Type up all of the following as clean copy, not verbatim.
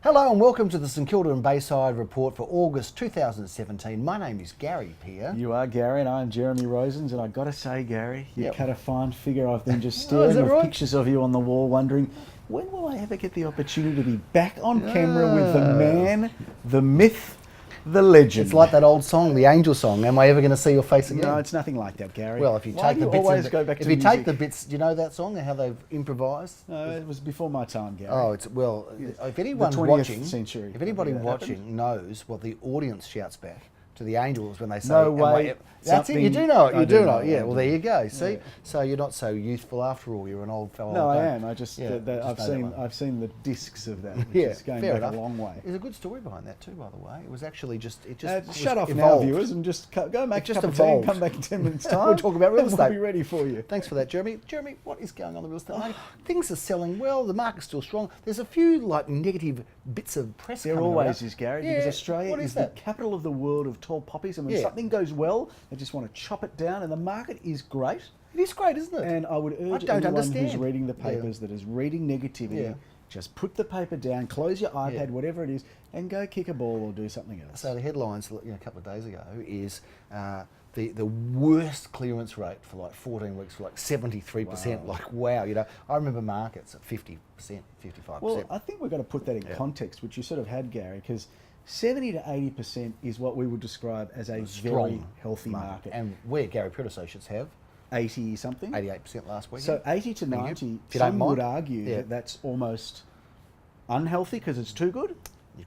Hello and welcome to the St Kilda and Bayside report for August 2017. My name is Gary Peer. You are Gary and I'm Jeremy Rosens, and I've got to say, Gary, you cut a fine figure. I've been just staring at pictures of you on the wall wondering, when will I ever get the opportunity to be back on camera with the man, the myth, the legend? It's like that old song, the Angel song. Am I ever going to see your face again? No, it's nothing like that, Gary. Well, if you take the bits, take the bits, do you know that song and how they've improvised? No, it was before my time, Gary. Oh, it's if anyone watching, if anybody watching knows what the audience shouts back to the Angels when they say, "No way." That's it. You do know it. You do know it. Yeah. Well, there you go. See, yeah. So you're not so youthful after all. You're an old fellow. No, I am. I just I've seen the discs of that. Which is going back a long way. There's a good story behind that too, by the way. It was actually just shut off evolved. now, viewers, and just go make a cup of tea and come back in 10 minutes time. We'll talk about real estate. We'll be ready for you. Thanks for that, Jeremy. Jeremy, what is going on in the real estate market? Things are selling well. The market's still strong. There's a few negative bits of press. There always is, Gary, because Australia is the capital of the world of tall poppies, and when something goes well, they just want to chop it down, and the market is great. It is great, isn't it? And I would urge anyone who's reading the papers that is reading negativity, just put the paper down, close your iPad, whatever it is, and go kick a ball or do something else. So the headlines a couple of days ago is the worst clearance rate for like 14 weeks for like 73%. Wow. Like, wow, I remember markets at 50%, 55%. Well, I think we've got to put that in context, which you sort of had, Gary, because 70 to 80% is what we would describe as a very healthy market. And we at Gary Peer Associates have 80 something, 88% last week. So 80 to 90, some would argue that that's almost unhealthy because it's too good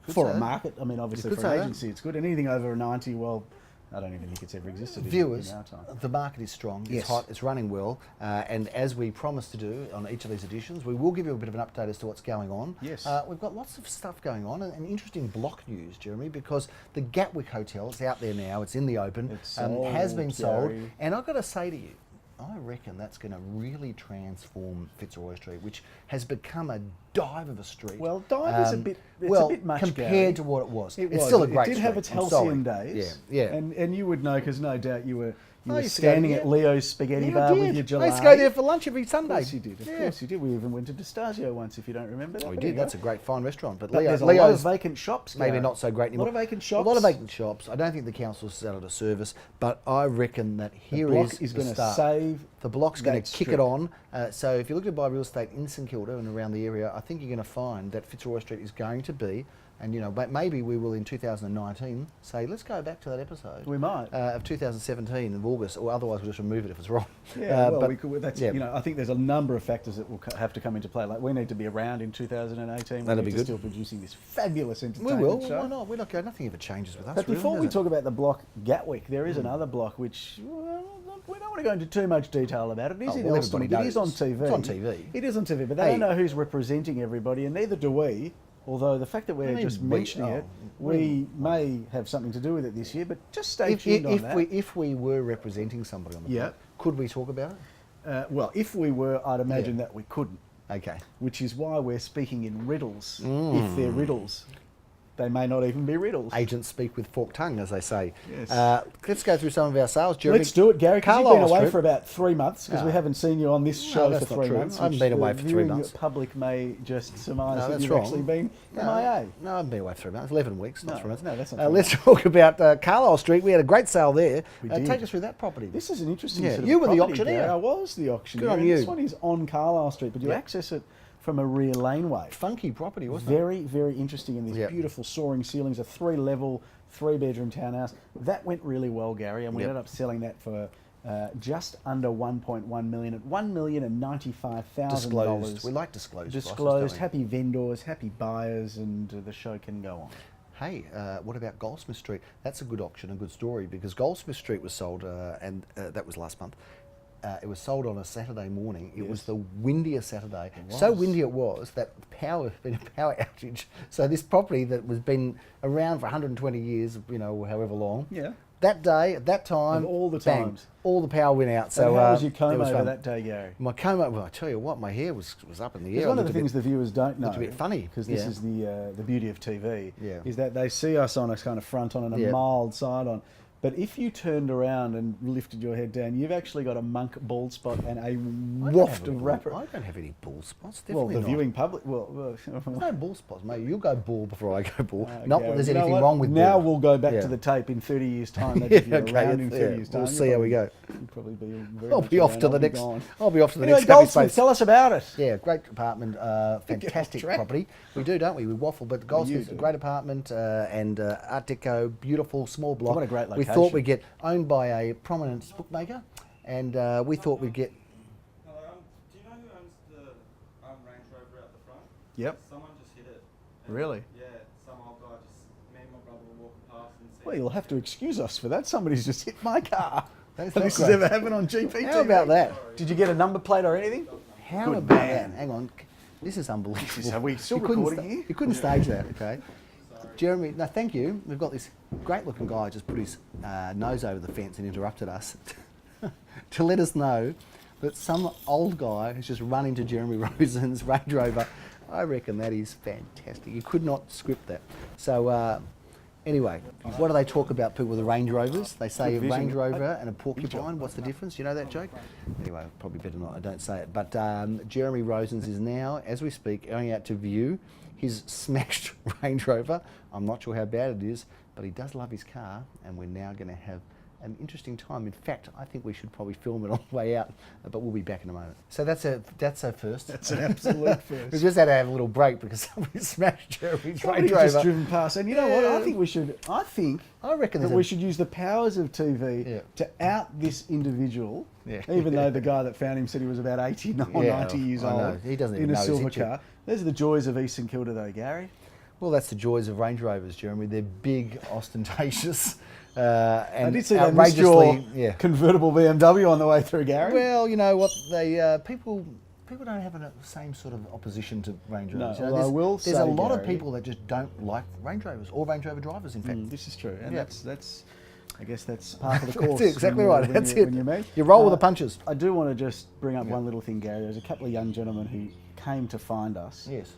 for a market. I mean, obviously for an agency it's good. Anything over a 90, well, I don't even think it's ever existed. Viewers, in our time. The market is strong, it's hot, it's running well, and as we promised to do on each of these editions, we will give you a bit of an update as to what's going on. Yes. We've got lots of stuff going on, and interesting block news, Jeremy, because the Gatwick Hotel, it's out there now, it's in the open, has been sold, and I've got to say to you, I reckon that's going to really transform Fitzroy Street, which has become a dive of a street. Well, dive is a bit much, compared to what it was. It's still a great street. It did have its halcyon days. Yeah. And you would know, because no doubt you were standing at Leo's Spaghetti Bar with your gelato. I used to go there for lunch every Sunday. Of course you did. Of course you did. We even went to Destasio once, if you don't remember that. Oh, we did. That's a great, fine restaurant. But there's a lot of vacant shops. Maybe not so great anymore. A lot of vacant shops. A lot of vacant shops. I don't think the council's started a service, but I reckon that the block is going to save. The block's going to kick it on. So if you're looking to buy real estate in St Kilda and around the area, I think you're going to find that Fitzroy Street is going to be. And maybe we will in 2019 say, let's go back to that episode. We might of 2017 of August, or otherwise we'll just remove it if it's wrong. Yeah, well, we could. That's I think there's a number of factors that will have to come into play. Like, we need to be around in 2018. That'll be good. Still producing this fabulous entertainment We will. show. Why not? We're not going. Nothing ever changes with us. But before we talk about the block Gatwick, there is another block which we don't want to go into too much detail about. It is in Elston. It is on TV. It's on TV. It is on TV, but they don't know who's representing everybody, and neither do we. Although the fact that we're just mentioning it, we may have something to do with it this year, but just stay tuned on that. If we were representing somebody on the block, could we talk about it? Well, if we were, I'd imagine that we couldn't. Okay. Which is why we're speaking in riddles, if they're riddles. They may not even be riddles. Agents speak with forked tongue, as they say. Yes. Let's go through some of our sales, Jeremy. Let's do it, Gary, because you've been away for about 3 months, because we haven't seen you on this show for 3 months. I haven't been away for 3 months. The public may just surmise that you've actually been MIA. No, I haven't been away for 3 months. 11 weeks, not 3 months. No, that's not let's talk about Carlisle Street. We had a great sale there. We did. Take us through that property. This is an interesting sort of You were the property, auctioneer. Gary. I was the auctioneer. Good on you. This one is on Carlisle Street, but you access it from a rear laneway. Funky property, wasn't it? Very, very interesting. And these beautiful soaring ceilings, a 3-level, 3-bedroom townhouse. That went really well, Gary, and we ended up selling that for just under 1.1 million at $1,095,000. Disclosed. We like disclosed. Disclosed. Happy vendors, happy buyers, and the show can go on. Hey, what about Goldsmith Street? That's a good auction, a good story, because Goldsmith Street was sold, and that was last month. It was sold on a Saturday morning. It was the windiest Saturday. So windy it was that been a power outage. So this property that was been around for 120 years, however long. Yeah. That day, at that time, of all the times, all the power went out. So how was your comb over that day, Gary? My comb over. Well, I tell you what, my hair was up in the air. One of the things the viewers don't know, looked a bit funny, because this is the beauty of TV, Yeah. is that they see us on a kind of front on and a mild side on. But if you turned around and lifted your head down, you've actually got a monk bald spot and a I don't waft have of a wrapper. bald- I don't have any bald spots. Well, Definitely the not. viewing public. There's no bald spots, mate. You'll go bald before I go bald. Oh, Not Gary, that there's you know anything what? wrong with Now bald. we'll go back Yeah. to the tape in 30 years' time. Maybe Yeah, if you're okay, around in yeah. 30 years' time. We'll see how we go. You'll probably be very I'll much be off around. to the I'll be next. gone. I'll be off to the Anyway, next happy Goldsmith, space. tell us about it. Yeah, great apartment, fantastic track. property. We do, don't we? We waffle, but Goldsmith's a do. great apartment and Art Deco, beautiful, small block. What a great We thought location. we'd get owned by a prominent bookmaker, and we thought we'd get. Hello, do you know who owns the Range Rover out the front? Yep. Someone just hit it. And Really? Yeah, some old guy me and my brother were walking past and said, Well, you'll have to excuse us for that. Somebody's just hit my car. That's This not has great. ever happened on GP. How about that? Did you get a number plate or anything? How Good about man. that? Hang on, this is unbelievable. Are we still You couldn't recording here? You couldn't stage that, okay? Jeremy, no, thank you. We've got this great-looking guy just put his nose over the fence and interrupted us to let us know that some old guy has just run into Jeremy Rosen's Range Rover. I reckon that is fantastic. You could not script that. So, anyway, what do they talk about people with the Range Rovers? They say Good a vision. Range Rover and a porcupine. What's the difference? You know that joke? Anyway, probably better not. I don't say it. But Jeremy Rosens is now, as we speak, going out to view his smashed Range Rover. I'm not sure how bad it is, but he does love his car, and we're now going to have an interesting time. In fact, I think we should probably film it on the way out, but we'll be back in a moment. So that's a first. That's an absolute We first. just had to have a little break because somebody smashed Jeremy's Range Somebody's just Rover. driven past, and you know what? I think we should. I reckon that there's we a- should use the powers of TV Yeah. to out this individual. Yeah. Even though the guy that found him said he was about 80 or Yeah, 90 years I know. old. He doesn't in even a know he's silver into it. car. Those are the joys of East St Kilda, though, Gary. Well, that's the joys of Range Rovers, Jeremy. They're big, ostentatious, and I did see they missed outrageously. your convertible BMW on the way through, Gary. Well, you know what? They people don't have the same sort of opposition to Range No, Rovers. You know, although I there's will there's say, a lot of Gary- people that just don't like Range Rovers or Range Rover drivers. In fact, This is true, and Yeah. that's. I guess that's part of the That's course. it, exactly when you- right. when That's you- it. When you meet. You roll with the punches. I do want to just bring up one little thing, Gary. There's a couple of young gentlemen who came to find us. Yes.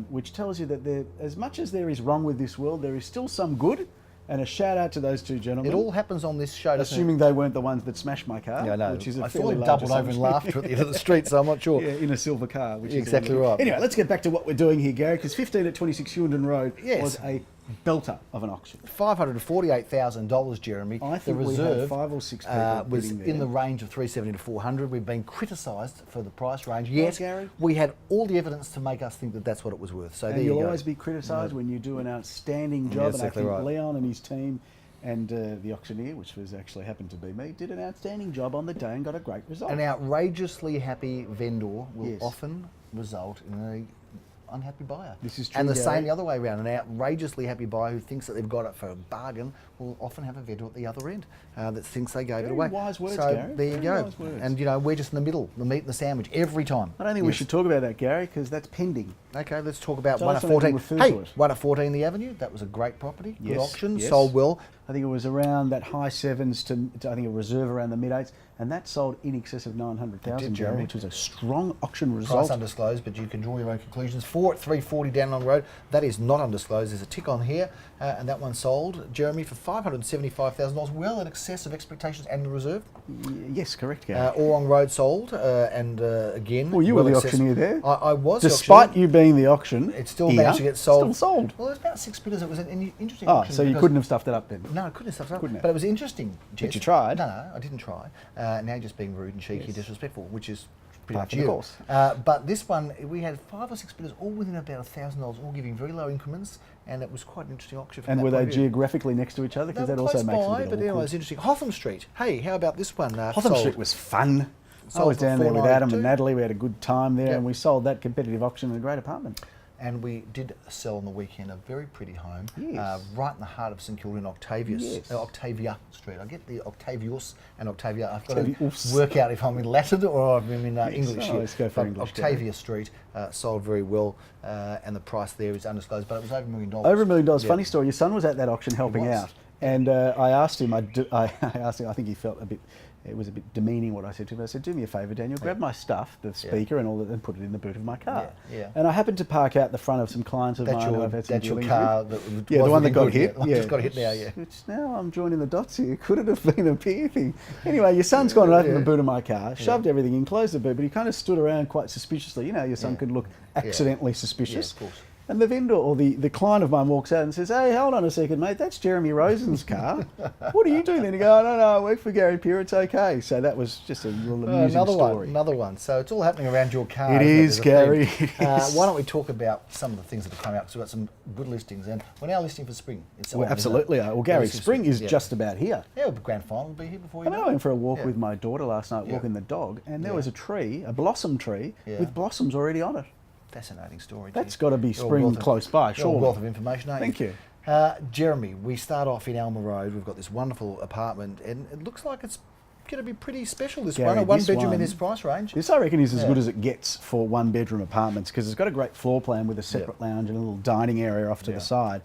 Which tells you that there, as much as there is wrong with this world, there is still some good. And a shout out to those two gentlemen. It all happens on this show, doesn't assuming they weren't the ones that smashed my car. it? Yeah, I know. Which is a I saw fairly them large doubled over in assumption. laughter at the end of the street, so I'm not sure. Yeah, in a silver car, which is Exactly wonderful. right. Anyway, let's get back to what we're doing here, Gary, because 15 at 26 Hughenden Road Yes. was a belter of an auction. $548,000, Jeremy. I think the we had reserve 5 or 6 people was bidding in there. the range of 370 to 400. We've been criticised for the price range. Yes, Gary? we had all the evidence to make us think that that's what it was worth. So And there you you'll go. always be criticised when you do an outstanding Yeah, job. And I exactly think right. Leon and his team and the auctioneer, which was actually happened to be me, did an outstanding job on the day and got a great result. An outrageously happy vendor will Yes. often result in an unhappy buyer. This is true, And the Gary. same the other way around. An outrageously happy buyer who thinks that they've got it for a bargain will often have a vendor at the other end that thinks they gave it Very away. wise words, so Gary. there you Very go. wise words. And you know, we're just in the middle, the meat and the sandwich every time. I don't think we Yes. should talk about that, Gary, because that's pending. Okay, let's talk about Tell one us at when I 14. can refer Hey, to it. one at 14 the Avenue. That was a great property. Good Yes, auction. yes. Sold well. I think it was around that high sevens to I think a reserve around the mid eights, and that sold in excess of It 900,000, did, Jeremy, Jeremy. which was a strong auction Price result. undisclosed, but you can draw your own conclusions. 4 at 340 down Long Road. That is not undisclosed. There's a tick on here, and that one sold, Jeremy, for $575,000, well in excess of expectations and the reserve. Yes, correct, Gary. Orong Road sold, and again. Well, you were well the excess- auctioneer there. I was. the Despite auctioneer. you being the auction, It still managed to get sold. Still sold. Well, it was about 6 bidders. It was an interesting Oh, auction. so you because- couldn't have stuffed it up then? No, I couldn't have stuffed it up. Couldn't have. But it was interesting, Jess. you tried. No, I didn't try. Now just being rude and cheeky, Yes. disrespectful, which is pretty Par much for the you. course. But this one, we had 5 or 6 bidders, all within about $1,000, all giving very low increments, and it was quite an interesting auction. From And that were point they of view. geographically next to each other? They Because were that also close makes it a by, bit but anyway, awkward. it's interesting. Hotham Street. Hey, how about this one? Hotham sold. Street was fun. I Sold was for down there with Adam $492. and Natalie. We had a good time there, Yep. and we sold that competitive auction in a great apartment. And we did sell on the weekend a very pretty home, Yes. right in the heart of St Kilda in Yes. Octavia Street. I get the Octavius and Octavia. I've got Octavius. to work out if I'm in Latin or I'm in English Oh, here. let's go for But English, Octavia Street sold very well, and the price there is undisclosed, but it was over $1 million. Over $1 million. Yeah. Funny story. Your son was at that auction helping was. out, and I asked him. I asked him. I think he felt a bit It was a bit demeaning what I said to him. I said, do me a favour, Daniel, grab my stuff, the speaker and all that, and put it in the boot of my car. Yeah. And I happened to park out the front of some clients of mine who I've had some That's your dealings car. with. That The one that got good, hit. Yeah. Just got hit now, yeah. Which now I'm joining the dots here. Could it have been a peer thing? Anyway, your son's gone and opened the boot of my car, shoved everything in, closed the boot, but he kind of stood around quite suspiciously. You know, your son could look accidentally suspicious. Yeah, of course. And the vendor or the client of mine walks out and says, hey, hold on a second, mate, that's Jeremy Rosen's car. What are you doing then? You go, no, I work for Gary Peer, it's okay. So that was just a little amusing story. Another one. So it's all happening around your car. It is, Gary. Why don't we talk about some of the things that are coming out? Because we've got some good listings, and we're now listing for spring. It's We on, absolutely isn't it? are. Well, Gary, Listing for spring is yeah. just about here. Yeah, the grand final will be here before you I know went for a walk Yeah. with my daughter last night, walking the dog, and there was a tree, a blossom tree, with blossoms already on it. Fascinating story. That's got to be spring close by, You're a surely. wealth of information, aren't Thank you. Jeremy, we start off in Alma Road. We've got this wonderful apartment, and it looks like it's going to be pretty special, this Gary, one. A one this bedroom one- in this price range. This, I reckon, is as good as it gets for one-bedroom apartments because it's got a great floor plan with a separate lounge and a little dining area off to the side.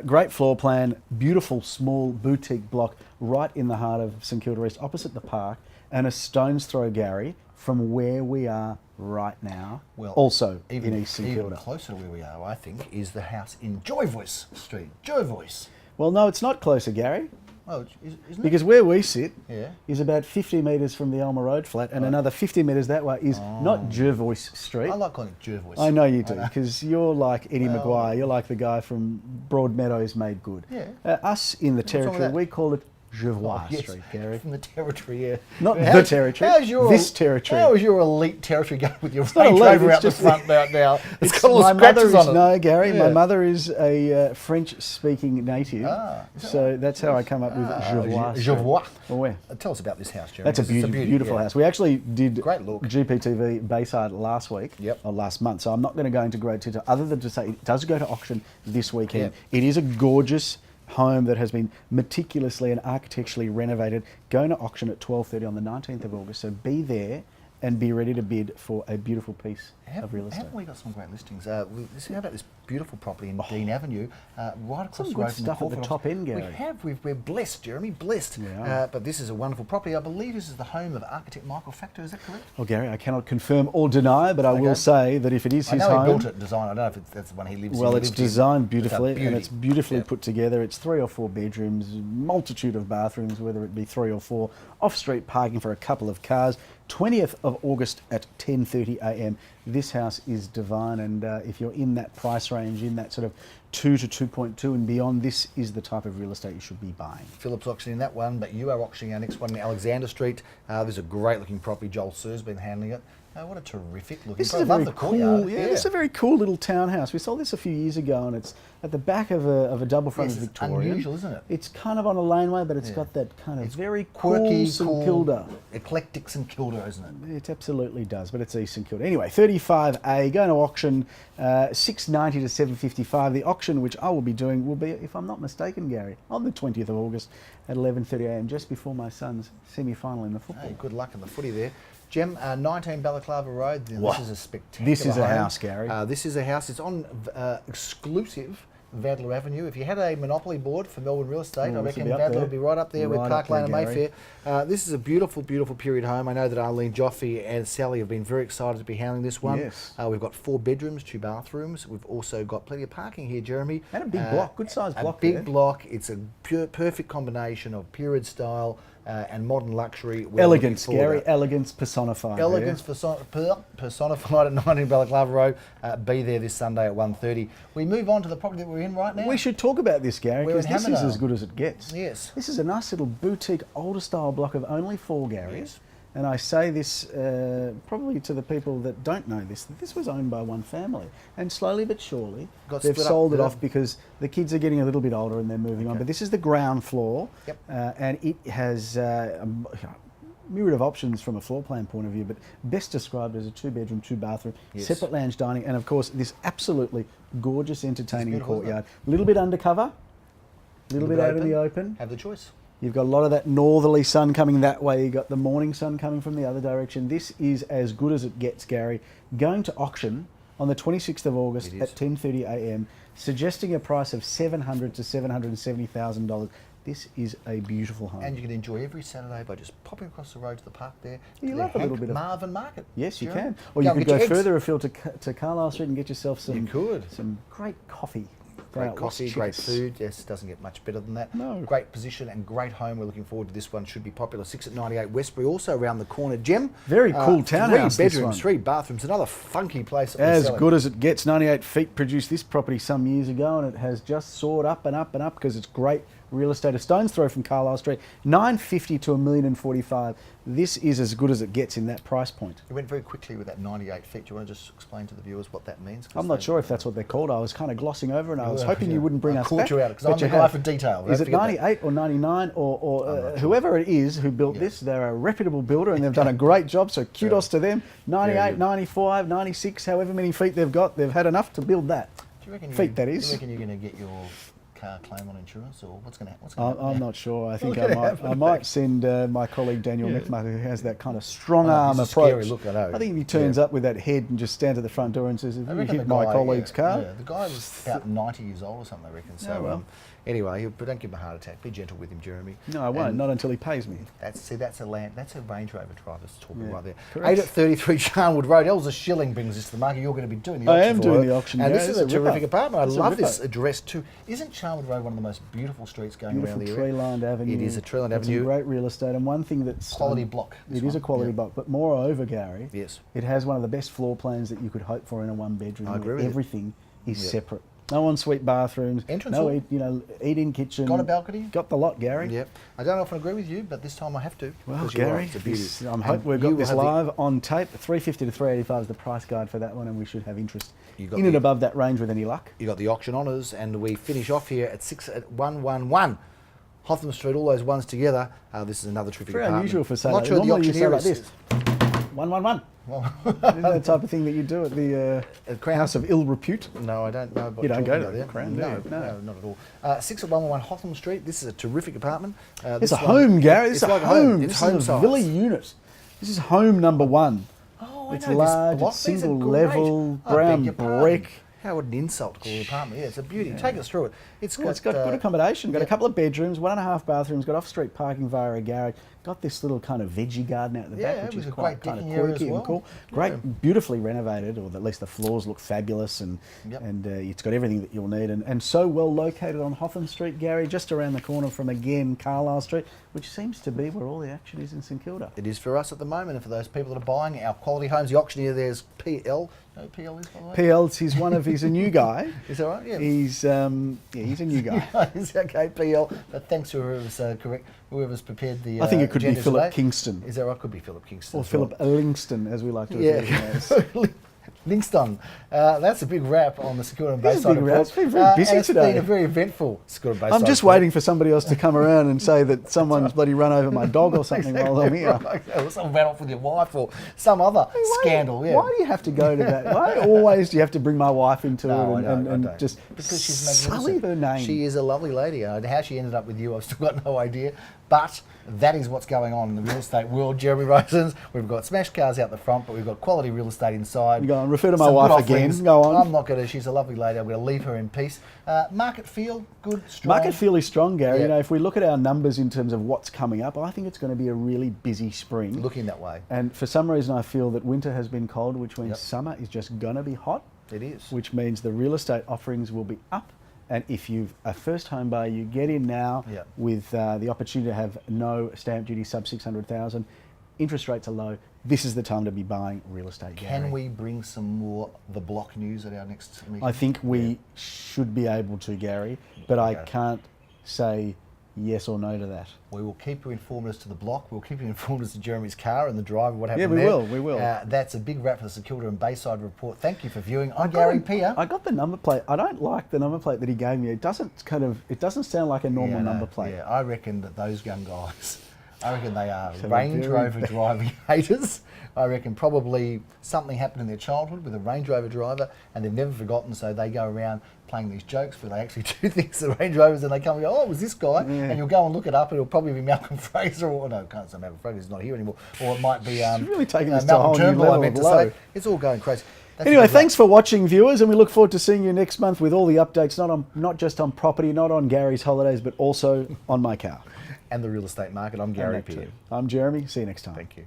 Great floor plan, beautiful small boutique block right in the heart of St Kilda East, opposite the park, and a stone's throw, Gary, from where we are right now, also in East St Kilda. Even closer to where we are, I think, is the house in Joyvoice Street. Joyvoice. Well, no, it's not closer, Gary. Oh, isn't it? Because where we sit Yeah. is about 50 metres from the Elmer Road flat, and another 50 metres that way is not Jervois Street. I like calling it Joyvoice. I know you do, because you're like Eddie Maguire. You're like the guy from Broadmeadows Made Good. Yeah. Us in the wrong with territory, that? we call it Jervois Yes, Street, Gary. From the territory, yeah. Not the territory, this territory. How is your elite territory going with your not Range elite, Rover it's out the just- front now? It's got all my the mother scratches is on it. no, Gary. My Yeah. mother is a French-speaking native, is that so that's how I come up with Jervois. Street. Jervois. Well, where? Tell us about this house, Jeremy. That's a 'cause it's beautiful yeah. house. We actually did Great look. GPTV Bayside last week, or last month, so I'm not going to go into great detail other than to say it does go to auction this weekend. It is a gorgeous home that has been meticulously and architecturally renovated, going to auction at 12:30 on the 19th of August, so be there and be ready to bid for a beautiful piece of real estate. Haven't we got some great listings? How about this beautiful property in Dean Avenue, right across Some the good road from stuff the at the corporate top office? end, Gary. We have. We're blessed, Jeremy, blessed. We are. But this is a wonderful property. I believe this is the home of architect Michael Factor. Is that correct? Well, Gary, I cannot confirm or deny, but I will say that if it is I his know home... he built it, designed. I don't know if that's the one he lives in. Well, He it's lives in. designed beautifully, beauty. and it's beautifully Yeah. put together. It's 3 or 4 bedrooms, multitude of bathrooms, whether it be 3 or 4, off-street parking for a couple of cars. 20th of August at 10:30 a.m. This house is divine, and if you're in that price range, in that sort of 2 to 2.2 and beyond, this is the type of real estate you should be buying. Philip's auctioning that one, but you are auctioning our next one in Alexander Street. There's a great looking property. Joel Sir's been handling it. What a terrific looking This is property. a very Love the courtyard. cool, this is a very cool little townhouse. We sold this a few years ago, and it's at the back of a double-fronted Yes, it's Victorian. unusual, isn't it? It's kind of on a laneway, but it's got that kind of very Quirky, cool St cool, Kilda. eclectic St Kilda, isn't it? It absolutely does, but it's East St Kilda. Anyway, 35A, going to auction, 690 to 755. The auction, which I will be doing, will be, if I'm not mistaken, Gary, on the 20th of August at 11:30 a.m, just before my son's semi-final in the football. Hey, good luck in the footy there. Jem, 19 Balaclava Road. This is a spectacular This is a home. house, Gary. This is a house. It's on exclusive Vadler Avenue. If you had a monopoly board for Melbourne real estate, I this reckon would be up Vadler there. would be right up there with Right Park up there, Lane and Gary. Mayfair. This is a beautiful, beautiful period home. I know that Arlene Joffe and Sally have been very excited to be handling this one. Yes. We've got 4 bedrooms, 2 bathrooms. We've also got plenty of parking here, Jeremy. And a big block, good sized block A big there. block. It's a perfect combination of period style and modern luxury. We're Elegance, looking forward Gary, to- elegance personified. Elegance personified at 19 Balaclava Road. Be there this Sunday at 1:30. We move on to the property that we're in right now. We should talk about this, Gary, We're because in this is Hammerdale. as good as it gets. Yes. This is a nice little boutique, older style block of only 4, Gary. Yes. And I say this probably to the people that don't know this, that this was owned by one family. And slowly but surely, Got they've split up, sold it yeah. off because the kids are getting a little bit older and they're moving on. But this is the ground floor. Yep. And it has a myriad of options from a floor plan point of view, but best described as a 2-bedroom, 2-bathroom, Yes. separate lounge dining, and of course this absolutely gorgeous, entertaining beautiful, isn't it? courtyard. A little bit undercover, a little bit out in the open. Have the choice. You've got a lot of that northerly sun coming that way. You've got the morning sun coming from the other direction. This is as good as it gets, Gary. Going to auction on the 26th of August It is. at 10:30 a.m, suggesting a price of $700,000 to $770,000. This is a beautiful home. And you can enjoy every Saturday by just popping across the road to the park there. You to love the a little Hank bit of- Marvin Market. Yes, you Jeremy. can. Or you and could get go your eggs. further afield to Carlisle Street and get yourself some. You could. Some great coffee. Great Lost coffee, great Chicks. food. Yes, doesn't get much better than that. No. Great position and great home. We're looking forward to this one. Should be popular. 6 at 98 Westbury, also around the corner. Gem. Very cool townhouse, 3 this bedrooms, one. 3 bathrooms. Another funky place. that we're As selling. good as it gets. 98 Feet produced this property some years ago, and it has just soared up and up and up because it's great real estate. A stone's throw from Carlisle Street. 950 to $1,045,000. This is as good as it gets in that price point. You went very quickly with that 98 feet. Do you want to just explain to the viewers what that means? 'Cause I'm not they- sure if that's what they're called. I was kind of glossing over, and I was Well, hoping yeah. you wouldn't bring I us caught back. you out, 'cause but I'm the you guy have. for detail. Is Don't it forget that. 98 or 99 or I'm not sure. whoever it is who built Yeah. this? They're a reputable builder, and they've done a great job. So kudos to them. 98, good. 95, 96, however many feet they've got, they've had enough to build that. Do you reckon Feet, that Do is. you reckon you're going to get your car claim on insurance, or what's going to happen? I'm not sure. I think What's I gonna might. happen I might send my colleague Daniel Mickmutter, who has that kind of strong Oh, arm he's a approach. scary look, I know. I think if he turns Yeah. up with that head and just stands at the front door and says, "Have I you reckon hit the my guy, colleague's car?" Yeah, the guy was about 90 years old or something, I reckon. So, Oh, well. Anyway, but don't give him a heart attack. Be gentle with him, Jeremy. No, I won't. And Not until he pays me. That's a Range Rover driver's talking Yeah, right there. correct. 8 at 33 Charnwood Road. Elza Shilling brings us to the market. You're going to be doing the I auction. am for doing her. the auction, And yeah, this is it's a a terrific ripper. apartment. I It's a love ripper. this address too. Isn't Charnwood Road one of the most beautiful streets going Beautiful around the area? tree-lined avenue. It is a tree-lined It's avenue. great real estate, and one thing that's Quality block, this It is a one, quality yeah. block, but moreover, Gary, Yes. it has one of the best floor plans that you could hope for in a one-bedroom. I agree where with you. everything is Yeah. separate. No ensuite bathrooms. Entrance no hall. eat-in kitchen. Got a balcony? Got the lot, Gary. Yep. I don't often agree with you, but this time I have to. Well, because you're Gary, right, it's a beauty. I'm And hope we've you got this have the- live on tape. 350 to 385 is the price guide for that one, and we should have interest You got in and the- above that range with any luck. You got the auction honours, and we finish off here at 6 at 111 Hotham Street. All those ones together. This is another terrific Very apartment. unusual for I'm Saturday. not sure the Normally you auctioneer say like is. this. 111. Well, Isn't that the type of thing that you do at the Crown? House of Ill Repute? no, I don't know. What You don't you're go talking to about the there. Crown, do no, you? No. not at all. 6 at 111 Hotham Street. This is a terrific apartment. It's This a one- home, Gary. This is it's a like home. It's This home is a size. villa unit. This is home number one. Oh, I It's know, this large, block, it's these are single great. level, I brown beg your pardon. brick. How would an insult to call the apartment? Yeah, it's a beauty. Take us through it. It's Well, it's got good accommodation. Got a couple of bedrooms, 1.5 bathrooms. Got off-street parking via a garage. Got this little kind of veggie garden out the Yeah, back, which with is a quite great kind of decking area quirky as well. and cool. Yeah. Great, beautifully renovated, or at least the floors look fabulous, and Yep. it's got everything that you'll need, and so well located on Hotham Street, Gary, just around the corner from again Carlisle Street, which seems to be where all the action is in St Kilda. It is for us at the moment, and for those people that are buying our quality homes. The auctioneer there's PL. No, PL is by the way. PL's he's a new guy. Is that right? Yeah. He's a new guy. It's okay, PL. But thanks to whoever's correct, whoever's prepared the. I think it could be agenda Philip today. Kingston. Is that right? Could be Philip Kingston. Or as well. Philip Lingston, as we like to refer to him as. Yeah. Lingston. That's a big wrap on the Secure and It is a Bayside big report. wrap. It's been very busy and it's today. been a very eventful Secure and Bayside I'm just report. waiting for somebody else to come around and say that someone's bloody run over my dog or something while I'm here. Right. Or someone ran off with your wife or some other scandal. Yeah. Why do you have to go to that? Why always do you have to bring my wife into No, it I and don't. just Because she's sully magnificent. her name? She is a lovely lady. How she ended up with you, I've still got no idea. But that is what's going on in the real estate world, Jeremy Rosens. We've got smash cars out the front, but we've got quality real estate inside. You go on, refer to my Some wife good again. offerings. Go on. I'm not going to. She's a lovely lady. I'm going to leave her in peace. Market feel good, strong. Market feel is strong, Gary. Yeah. You know, if we look at our numbers in terms of what's coming up, I think it's going to be a really busy spring. Looking that way. And for some reason, I feel that winter has been cold, which means Yep. summer is just going to be hot. It is. Which means the real estate offerings will be up. And if you're a first home buyer, you get in now Yep. with the opportunity to have no stamp duty sub 600,000. Interest rates are low. This is the time to be buying real estate. Can Gary. we bring some more the block news at our next meeting? I think we Yeah. should be able to, Gary, but I Okay. can't say yes or no to that. We will keep you informed as to the block. We'll keep you informed as to Jeremy's car and the driver, what happened we there. will, we will. That's a big wrap for the St Kilda and Bayside report. Thank you for viewing. I'm got Gary a- Peer. I got the number plate. I don't like the number plate that he gave me. It doesn't sound like a normal Yeah, no, number plate. Yeah, I reckon that those young guys, I reckon they are So Range very Rover driving haters. I reckon probably something happened in their childhood with a Range Rover driver and they've never forgotten, so they go around playing these jokes where they actually do things to Range Rovers and they come and go, oh, it was this guy, and you'll go and look it up and it'll probably be Malcolm Fraser, or no, can't say Malcolm Fraser, he's not here anymore, or it might be really taking this to a Malcolm whole new Turnbull, I level meant of to low. say. It's all going crazy. Anyway, thanks for watching, viewers, and we look forward to seeing you next month with all the updates, not just on property, not on Gary's holidays, but also on my car. And the real estate market. I'm Gary And that Peer. too. I'm Jeremy. See you next time. Thank you.